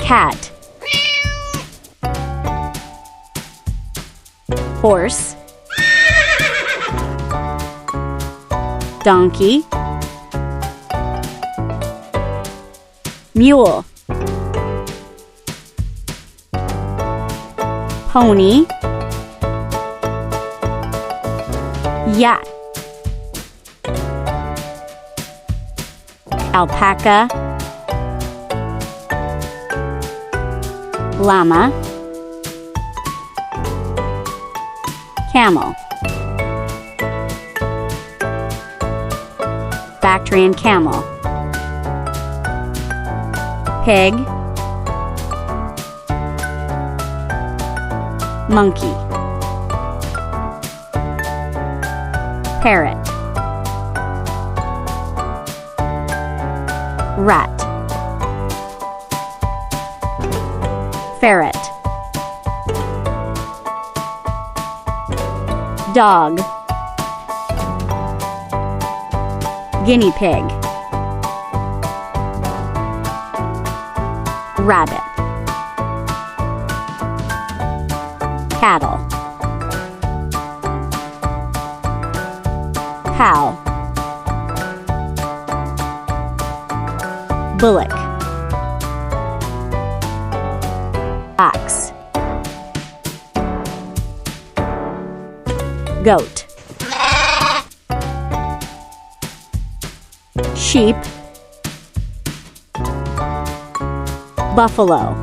cat, horse, donkey, mule, pony, yak, alpaca, llama, camel, Bactrian camel, pig, monkey, parrot, rat, ferret, dog, guinea pig, rabbit, cattle, cow, bullock, ox, goat, sheep, buffalo,